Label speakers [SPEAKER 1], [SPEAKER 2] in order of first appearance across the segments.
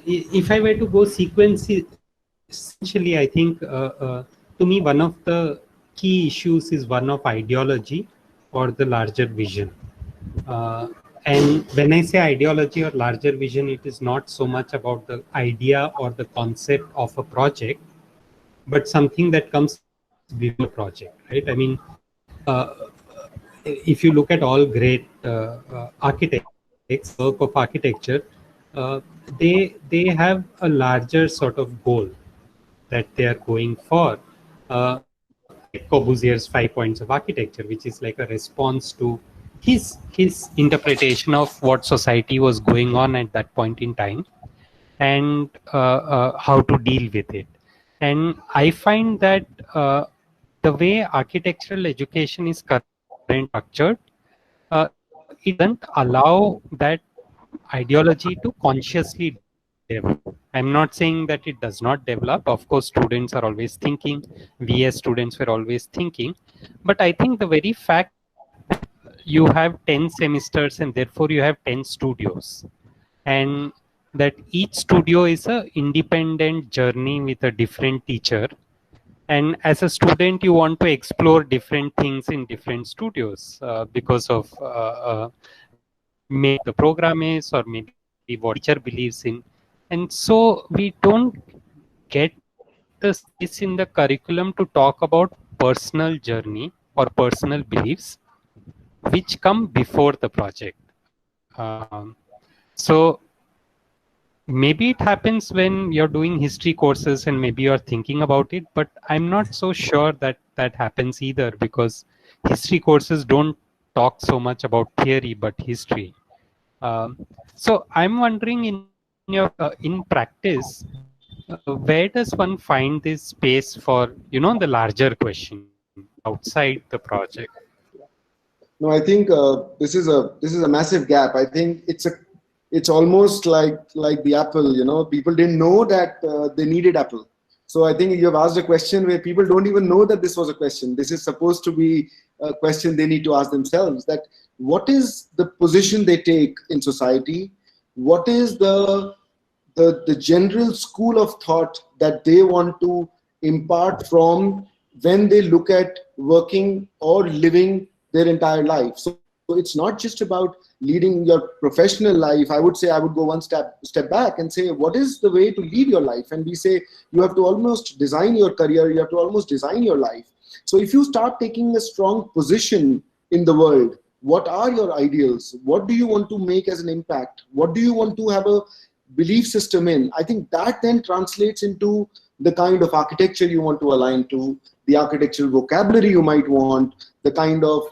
[SPEAKER 1] if I were to go sequence, essentially, I think to me, one of the key issues is one of ideology or the larger vision. And when I say ideology or larger vision, it is not so much about the idea or the concept of a project, but something that comes before the project, right? I mean, if you look at all great architects, work of architecture, they have a larger sort of goal that they are going for, like Corbusier's 5 points of architecture, which is like a response to his interpretation of what society was going on at that point in time, and how to deal with it. And I find that the way architectural education is currently structured, it doesn't allow that ideology to consciously develop. I'm not saying that it does not develop. Of course, students are always thinking. We as students were always thinking. But I think the very fact you have 10 semesters and therefore you have 10 studios, and that each studio is a independent journey with a different teacher, and as a student you want to explore different things in different studios because of maybe the program is, or maybe what the teacher believes in. And so we don't get the space in the curriculum to talk about personal journey or personal beliefs which come before the project. So maybe it happens when you're doing history courses and maybe you're thinking about it, but I'm not so sure that that happens either, because history courses don't talk so much about theory but history. So I'm wondering, in practice, where does one find this space for the larger question outside the project?
[SPEAKER 2] No, I think this is a massive gap. I think it's almost like the Apple. People didn't know that they needed Apple. So I think you have asked a question where people don't even know that this was a question. This is supposed to be a question they need to ask themselves. That what is the position they take in society? What is the general school of thought that they want to impart from when they look at working or living their entire life. So it's not just about leading your professional life. I would say I would go one step back and say, what is the way to lead your life? And we say you have to almost design your career, you have to almost design your life. So if you start taking a strong position in the world, what are your ideals? What do you want to make as an impact? What do you want to have a belief system in? I think that then translates into the kind of architecture you want to align to, the architectural vocabulary you might want, the kind of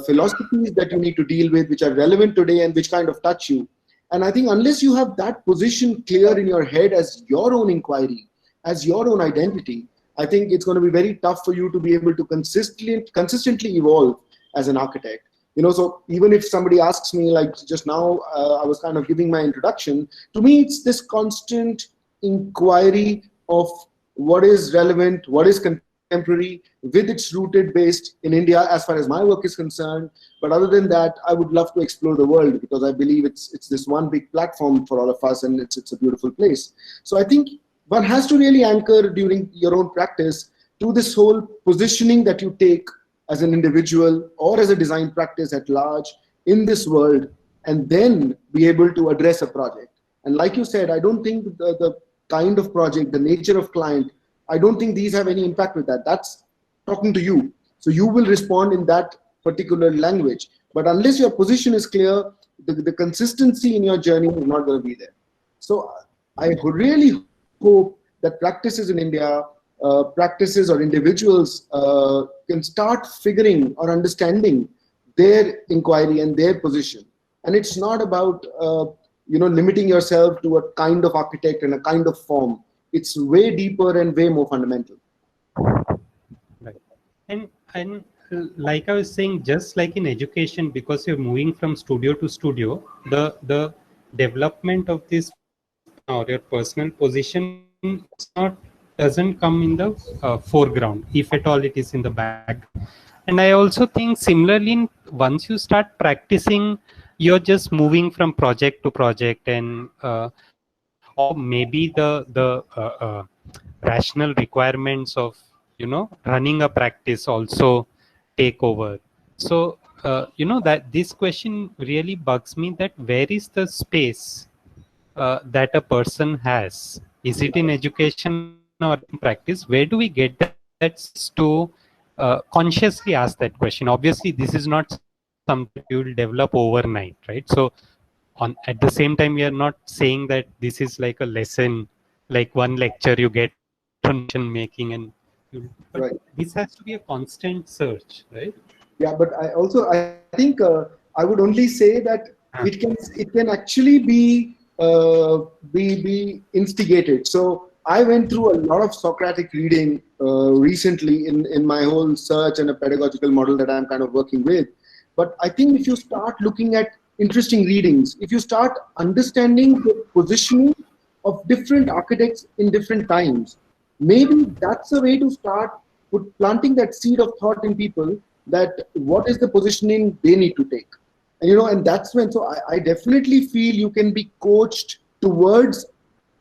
[SPEAKER 2] philosophies that you need to deal with, which are relevant today and which kind of touch you. And I think unless you have that position clear in your head as your own inquiry, as your own identity, I think it's going to be very tough for you to be able to consistently evolve as an architect. So even if somebody asks me, like just now, I was kind of giving my introduction, to me, it's this constant inquiry of what is relevant, what is contemporary, with its rooted based in India as far as my work is concerned. But other than that, I would love to explore the world, because I believe it's this one big platform for all of us, and it's a beautiful place. So I think one has to really anchor during your own practice to this whole positioning that you take as an individual or as a design practice at large in this world, and then be able to address a project. And like you said, I don't think the kind of project, the nature of client, I don't think these have any impact with that. That's talking to you. So you will respond in that particular language. But unless your position is clear, the consistency in your journey is not going to be there. So I really hope that practices in India, practices or individuals can start figuring or understanding their inquiry and their position. And it's not about limiting yourself to a kind of architect and a kind of form. It's way deeper and way more fundamental.
[SPEAKER 1] Right. And like I was saying, just like in education, because you're moving from studio to studio, the development of this or your personal position doesn't come in the foreground. If at all, it is in the background. And I also think similarly, once you start practicing, you're just moving from project to project, and or maybe the rational requirements of running a practice also take over. So that this question really bugs me, that where is the space that a person has? Is it in education or in practice? Where do we get that space to consciously ask that question? Obviously, this is not something that you will develop overnight, right? So at the same time, we are not saying that this is like a lesson, like one lecture you get on decision making, but
[SPEAKER 2] Right.
[SPEAKER 1] this has to be a constant search, right?
[SPEAKER 2] Yeah, but I think I would only say that it can actually be instigated. So I went through a lot of Socratic reading recently in my whole search and a pedagogical model that I'm kind of working with. But I think if you start looking at interesting readings, if you start understanding the positioning of different architects in different times, maybe that's a way to start planting that seed of thought in people, that what is the positioning they need to take. And that's when, so I definitely feel you can be coached towards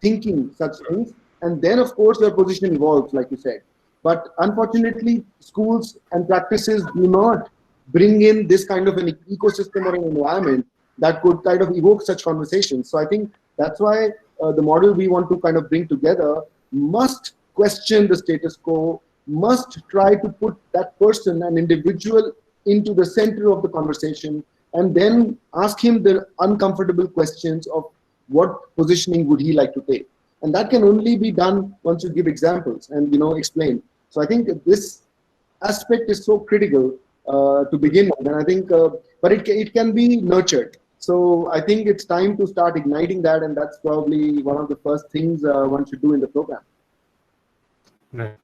[SPEAKER 2] thinking such things, and then of course your position evolves, like you said. But unfortunately, schools and practices do not bring in this kind of an ecosystem or an environment that could kind of evoke such conversations. So I think that's why the model we want to kind of bring together must question the status quo, must try to put that person, an individual, into the center of the conversation, and then ask him the uncomfortable questions of what positioning would he like to take. And that can only be done once you give examples and explain. So I think this aspect is so critical to begin with, and I think, but it can be nurtured. So I think it's time to start igniting that, and that's probably one of the first things one should do in the program.
[SPEAKER 1] Right.